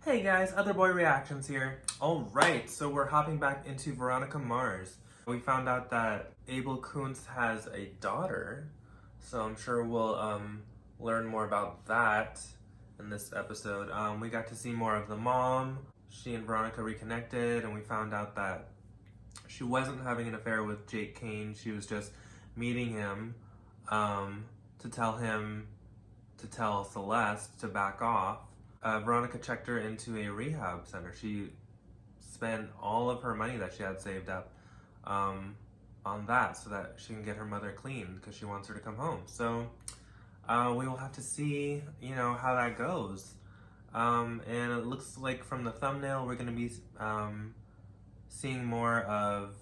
Hey guys, Other Boy Reactions here. Alright, so we're hopping back into Veronica Mars. We found out that Abel Kuntz has a daughter, so I'm sure we'll learn more about that in this episode. We got to see more of the mom. She and Veronica reconnected, and we found out that she wasn't having an affair with Jake Kane. She was just meeting him to tell Celeste to back off. Veronica checked her into a rehab center. She spent all of her money that she had saved up on that so that she can get her mother clean because she wants her to come home. So we will have to see, how that goes. And it looks like from the thumbnail we're going to be seeing more of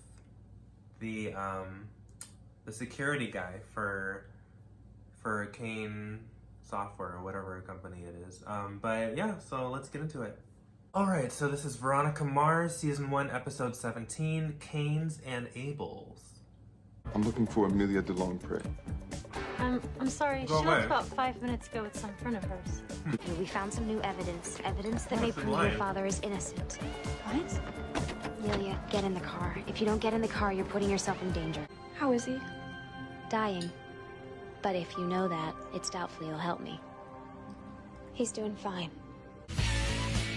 the security guy for Kane Software or whatever company it is. But yeah, so let's get into it. Alright, so this is Veronica Mars, Season 1, Episode 17, Canes and Abels. I'm looking for Amelia DeLongpre. I'm sorry, Go she away. left about 5 minutes ago with some friend of hers. We found some new evidence that may What's the prove line? your father is innocent. What? Amelia, get in the car. If you don't get in the car, you're putting yourself in danger. How is he? Dying. But if you know that, it's doubtful you'll help me. He's doing fine.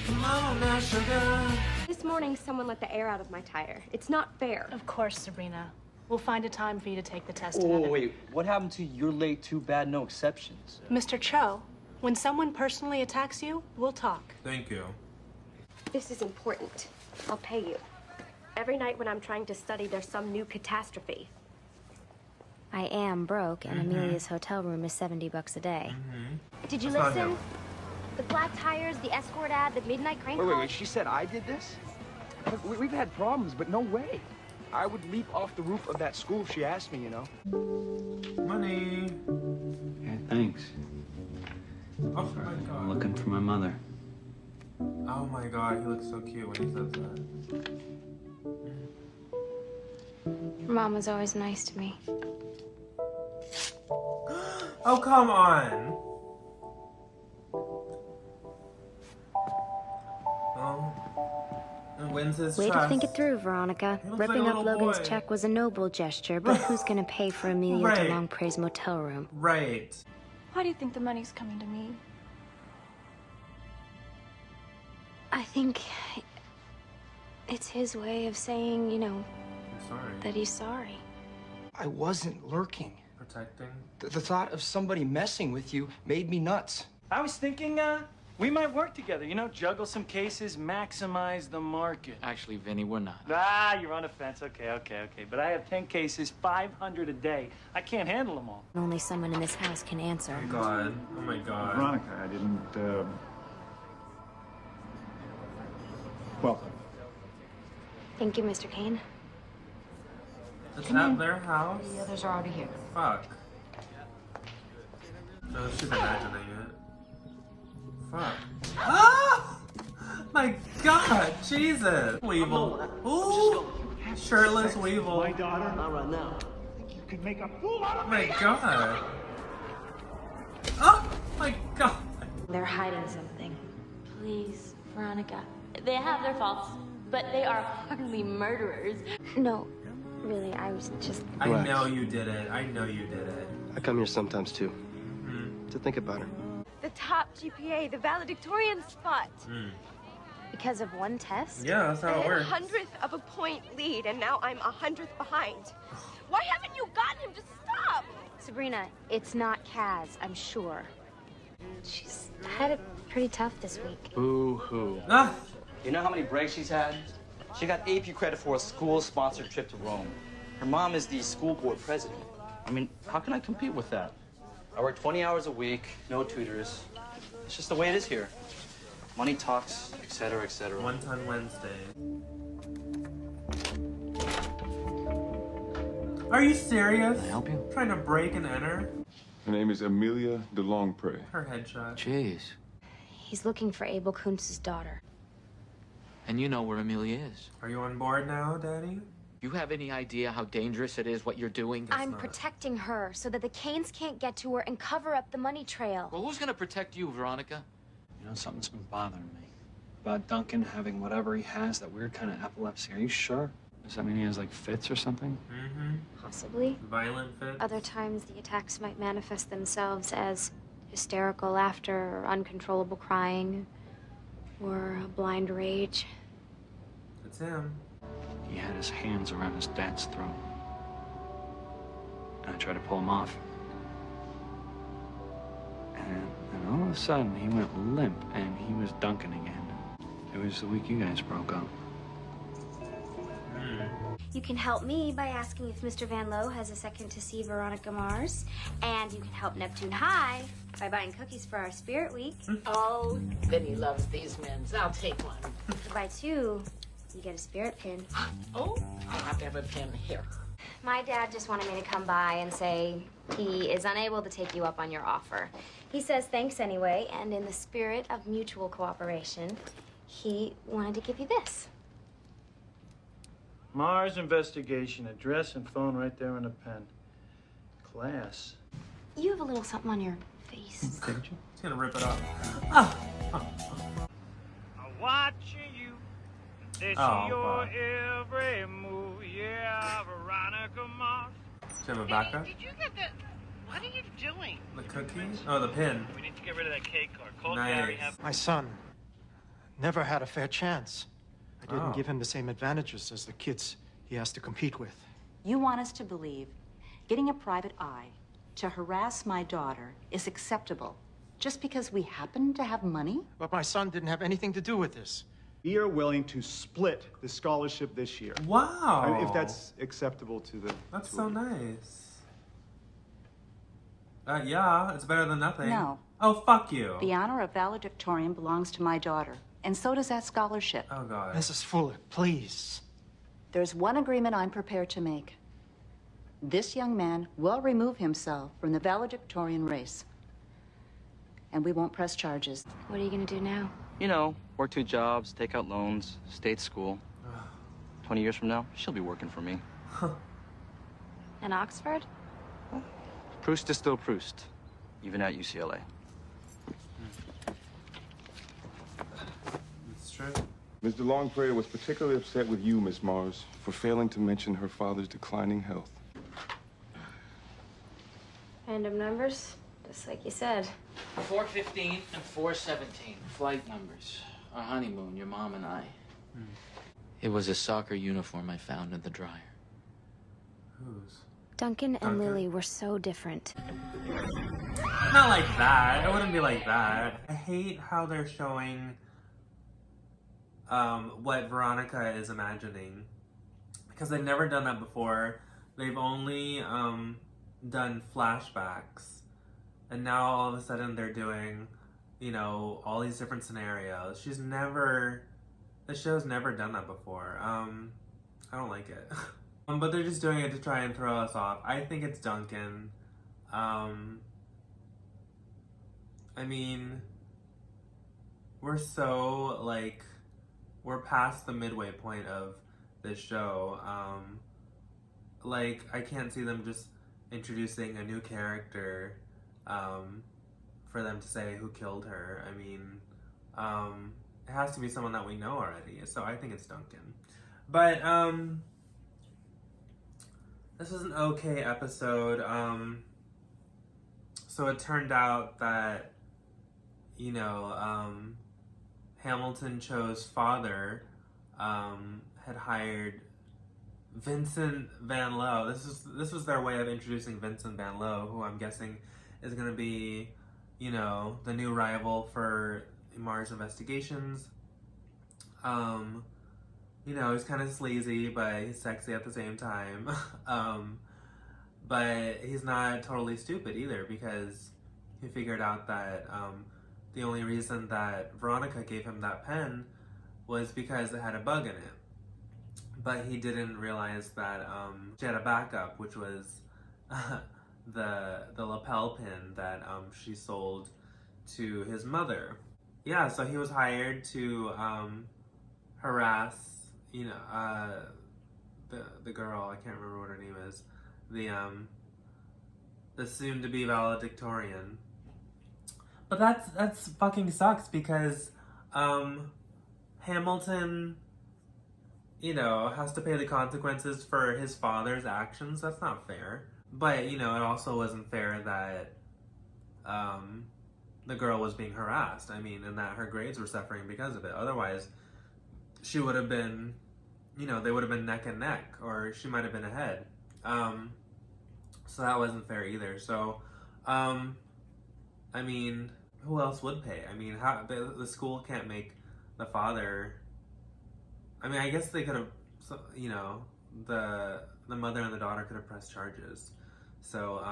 Come on now, sugar. This morning, someone let the air out of my tire. It's not fair. Of course, Sabrina. We'll find a time for you to take the test. Oh, wait, what happened to you're late, too bad, no exceptions? Mr. Cho, when someone personally attacks you, we'll talk. Thank you. This is important. I'll pay you. Every night when I'm trying to study, there's some new catastrophe. I am broke, and Amelia's hotel room is $70 a day. Did you That's not listen? him. The black tires, the escort ad, the midnight crank call. Wait, she said I did this? Look, we've had problems, but no way. I would leap off the roof of that school if she asked me, Money. Yeah, thanks. Oh my I'm god. looking for my mother. Oh my god, he looks so cute when he says that. Your mom was always nice to me. Oh, come on! Well, it wins his Way trust. to think it through, Veronica. He looks like Ripping a up little Logan's boy. check was a noble gesture, but who's gonna pay for Amelia Right. DeLongpre's motel room? Right. Why do you think the money's coming to me? I think it's his way of saying, I'm sorry. that he's sorry. I wasn't lurking. Protecting. The thought of somebody messing with you made me nuts. I was thinking, we might work together, juggle some cases, maximize the market. Actually, Vinny, we're not. Ah, you're on the fence. Okay. But I have 10 cases, 500 a day. I can't handle them all. Only someone in this house can answer. Oh my god. Oh my god. Veronica, I didn't, Welcome. Thank you, Mr. Kane. Is that their house? The others are already here. Fuck. No, she's imagining it. Fuck. Ah! My god, Jesus! Weevil. Ooh! Shirtless Weevil. My daughter? Not right now. I think you could make a fool out Oh of my me! god. Oh my god. They're hiding something. Please, Veronica. They have their faults, but they are hardly murderers. No, really, I was just... I Relax. know you did it. I know you did it. I come here sometimes too, to think about her. The top GPA, the valedictorian spot. Because of one test? Yeah, that's I how it had a works. 100th of a point lead, and now I'm 100th behind. Why haven't you gotten him to stop? Sabrina, it's not Kaz, I'm sure. She's had it pretty tough this week. Boo-hoo. Ah! You know how many breaks she's had? She got AP credit for a school-sponsored trip to Rome. Her mom is the school board president. I mean, how can I compete with that? I work 20 hours a week, no tutors. It's just the way it is here. Money talks, etc., etc. One Ton Wednesday. Are you serious? Can I help you? Trying to break and enter? Her name is Amelia DeLongpre. Her headshot. Jeez. He's looking for Abel Kuntz's daughter. And you know where Amelia is. Are you on board now, Daddy? You have any idea how dangerous it is what you're doing? I'm not. protecting her so that the Canes can't get to her and cover up the money trail. Well, who's gonna protect you, Veronica? You know, something's been bothering me. about Duncan having whatever he has, that weird kind of epilepsy. Are you sure? Does that mean he has, like, fits or something? Mm-hmm. Possibly. Violent fits. Other times, the attacks might manifest themselves as hysterical laughter or uncontrollable crying or a blind rage. It's him. He had his hands around his dad's throat. And I tried to pull him off. And all of a sudden, he went limp, and he was Duncan again. It was the week you guys broke up. You can help me by asking if Mr. Van Lowe has a second to see Veronica Mars. And you can help Neptune High by buying cookies for our Spirit Week. Oh, Vinny loves these mints. I'll take one. If you buy two, you get a spirit pin. Oh, I have to have a pin here. My dad just wanted me to come by and say he is unable to take you up on your offer. He says thanks anyway, and in the spirit of mutual cooperation, he wanted to give you this. Mars investigation, address and phone right there in a pen. Class. You have a little something on your face. Did you? He's gonna rip it off. I'm watching you. They see Oh, your fuck. every move. Yeah, Veronica Mars. Should I have a backup? Did you get that? What are you doing? The cookies? Oh, the pin. We need to get rid of that cake card. Call Nice. Gary. Have... My son never had a fair chance. I didn't Oh. give him the same advantages as the kids he has to compete with. You want us to believe getting a private eye to harass my daughter is acceptable just because we happen to have money? But my son didn't have anything to do with this. We are willing to split the scholarship this year. Wow. If that's acceptable to the... That's so nice. Yeah, it's better than nothing. No. Oh, fuck you. The honor of valedictorian belongs to my daughter, and so does that scholarship. Oh, God. Mrs. Fuller, please. There's one agreement I'm prepared to make. This young man will remove himself from the valedictorian race, and we won't press charges. What are you gonna do now? You know, work 2 jobs, take out loans, stay at school. 20 years from now, she'll be working for me. In Oxford? Proust is still Proust, even at UCLA. It's true. Ms. DeLongpre was particularly upset with you, Miss Mars, for failing to mention her father's declining health. Random numbers, just like you said. 4:15 and 4:17, flight numbers. Our honeymoon, your mom and I. It was a soccer uniform I found in the dryer. Whose? Duncan and Lily were so different. Not like that. It wouldn't be like that. I hate how they're showing what Veronica is imagining. Because they've never done that before. They've only done flashbacks. And now all of a sudden they're doing, you know, all these different scenarios. The show's never done that before. I don't like it. But they're just doing it to try and throw us off. I think it's Duncan. I mean, we're so, like, we're past the midway point of this show. Like, I can't see them just introducing a new character for them to say who killed her. I mean, it has to be someone that we know already. So I think it's Duncan. But, this was an okay episode. So it turned out that, you know, Hamilton Cho's father had hired Vincent Van Lowe. This was their way of introducing Vincent Van Lowe, who I'm guessing is going to be, you know, the new rival for Mars Investigations. You know, he's kind of sleazy, but he's sexy at the same time. But he's not totally stupid either, because he figured out that the only reason that Veronica gave him that pen was because it had a bug in it. But he didn't realize that she had a backup, which was the lapel pin that she sold to his mother. Yeah, so he was hired to harass, you know, the girl, I can't remember what her name is, the soon-to-be valedictorian. But that's fucking sucks, because Hamilton, you know, has to pay the consequences for his father's actions. That's not fair. But, you know, it also wasn't fair that the girl was being harassed. I mean, and that her grades were suffering because of it. Otherwise, she would have been, you know, they would have been neck and neck, or she might have been ahead. So that wasn't fair either. So, I mean, who else would pay? I mean, how the school can't make the father. I mean, I guess they could have, you know, the mother and the daughter could have pressed charges. So,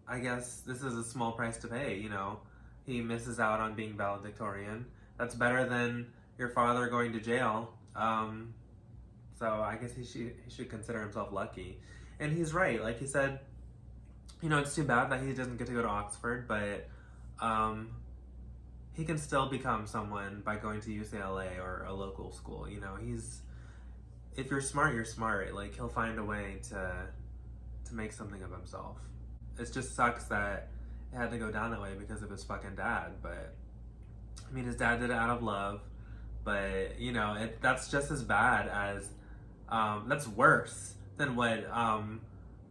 I guess this is a small price to pay, you know. He misses out on being valedictorian. That's better than your father going to jail. So I guess he should consider himself lucky. And he's right. Like he said, you know, it's too bad that he doesn't get to go to Oxford, but he can still become someone by going to UCLA or a local school. You know, if you're smart, you're smart. Like, he'll find a way to make something of himself. It just sucks that it had to go down that way because of his fucking dad. But I mean, his dad did it out of love. But you know, that's just as bad as that's worse than what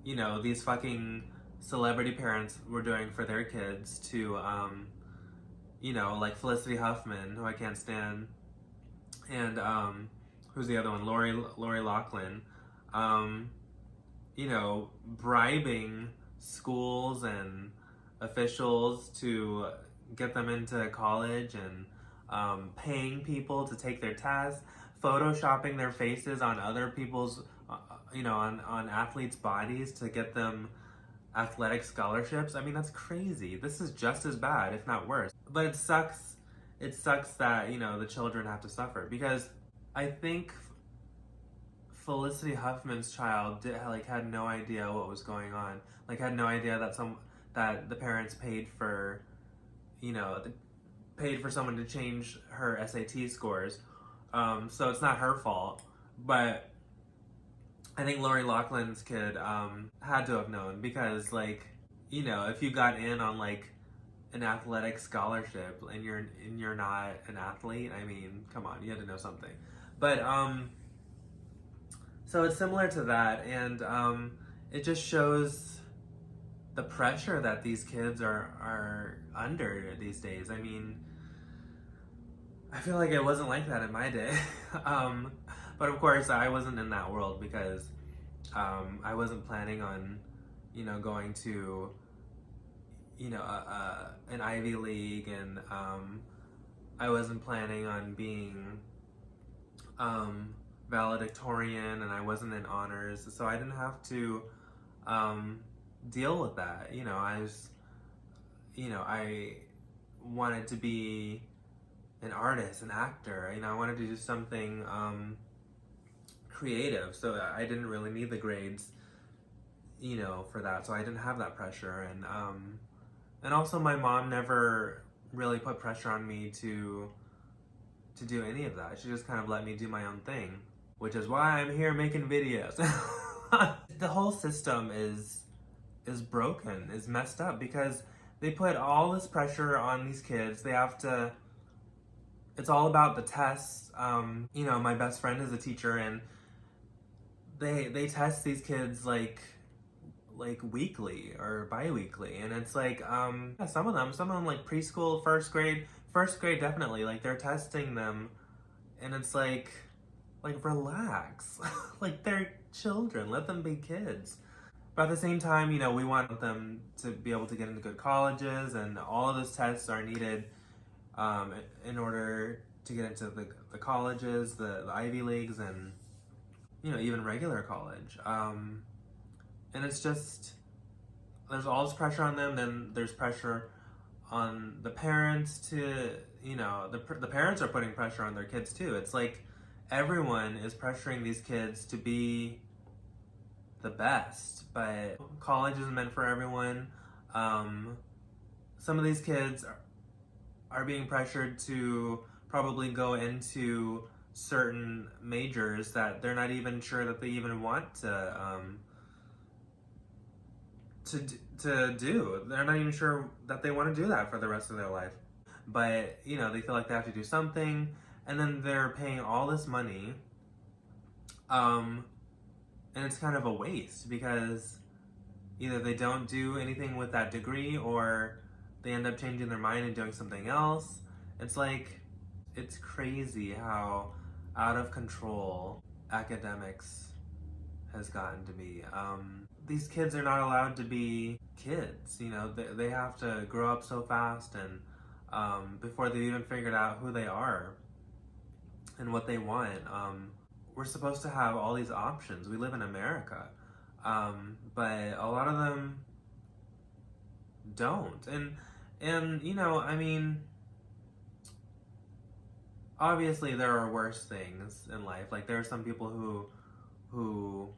you know, these fucking celebrity parents were doing for their kids to you know, like Felicity Huffman, who I can't stand, and who's the other one, Lori Loughlin, you know, bribing schools and officials to get them into college, and paying people to take their tests, photoshopping their faces on other people's, you know, on athletes' bodies to get them athletic scholarships. I mean, that's crazy. This is just as bad, if not worse. But it sucks. It sucks that, you know, the children have to suffer, because I think Felicity Huffman's child had no idea what was going on. Like, had no idea that the parents paid for, you know, paid for someone to change her SAT scores. So it's not her fault. But I think Lori Loughlin's kid had to have known, because, like, you know, if you got in on like an athletic scholarship and you're not an athlete, I mean, come on, you had to know something. But so it's similar to that, and it just shows the pressure that these kids are under these days. I mean, I feel like it wasn't like that in my day. But of course, I wasn't in that world, because I wasn't planning on, you know, going to, you know, an Ivy League, and I wasn't planning on being valedictorian, and I wasn't in honors, so I didn't have to deal with that. You know, I wanted to be an artist, an actor. You know, I wanted to do something creative, so I didn't really need the grades, you know, for that. So I didn't have that pressure, and also my mom never really put pressure on me to do any of that. She just kind of let me do my own thing, which is why I'm here making videos. The whole system is broken, is messed up, because they put all this pressure on these kids. They have to, it's all about the tests. You know, my best friend is a teacher, and they test these kids like weekly or bi-weekly, and it's like yeah, some of them like preschool, first grade definitely, like they're testing them, and it's like relax. Like, they're children, let them be kids. But at the same time, you know, we want them to be able to get into good colleges, and all of those tests are needed in order to get into the colleges, the Ivy Leagues, and, you know, even regular college. And it's just, there's all this pressure on them, then there's pressure on the parents to, you know, the parents are putting pressure on their kids too. It's like everyone is pressuring these kids to be the best, but college isn't meant for everyone. Some of these kids are being pressured to probably go into certain majors that they're not even sure that they even want to do. They're not even sure that they want to do that for the rest of their life. but you know, they feel like they have to do something, and then they're paying all this money, and it's kind of a waste because either they don't do anything with that degree or they end up changing their mind and doing something else. It's like, it's crazy how out of control academics has gotten to be. These kids are not allowed to be kids, you know, they have to grow up so fast and before they've even figured out who they are and what they want. We're supposed to have all these options. We live in America, but a lot of them don't. And you know, I mean, obviously there are worse things in life. Like there are some people who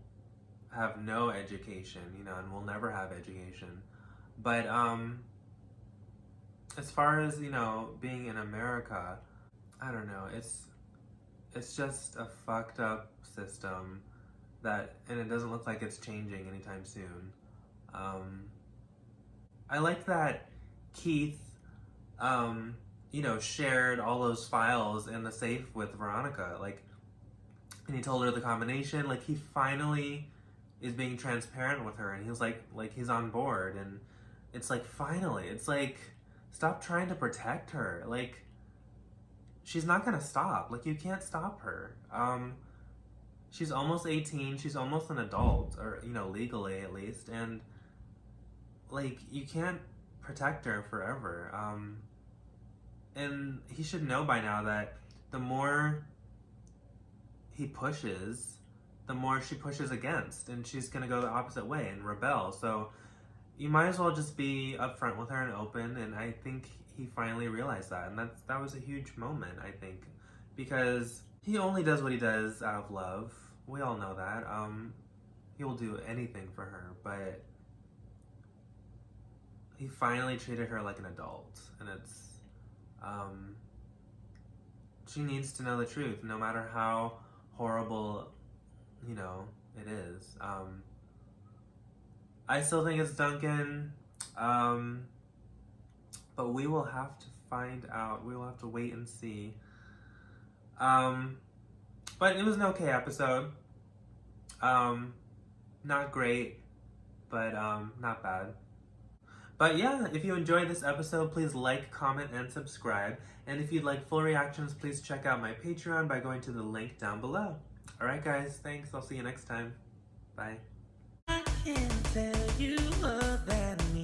have no education, you know, and will never have education. But as far as, you know, being in America, I don't know, it's just a fucked up system that, and it doesn't look like it's changing anytime soon. I like that Keith, you know, shared all those files in the safe with Veronica, like, and he told her the combination. Like, he finally is being transparent with her, and he was like he's on board, and it's like, finally, it's like, stop trying to protect her. Like, she's not gonna stop. Like, you can't stop her. She's almost 18, she's almost an adult, or, you know, legally at least, and like, you can't protect her forever. And he should know by now that the more he pushes, the more she pushes against, and she's gonna go the opposite way and rebel. So you might as well just be upfront with her and open, and I think he finally realized that, and that was a huge moment, I think, because he only does what he does out of love. We all know that. He will do anything for her, but he finally treated her like an adult, and it's, she needs to know the truth, no matter how horrible, you know, it is. I still think it's Duncan, but we will have to find out. We will have to wait and see. But it was an okay episode. Not great, but not bad. But yeah, if you enjoyed this episode, please like, comment, and subscribe. And if you'd like full reactions, please check out my Patreon by going to the link down below. Alright guys, thanks. I'll see you next time. Bye. I can't tell you what that means.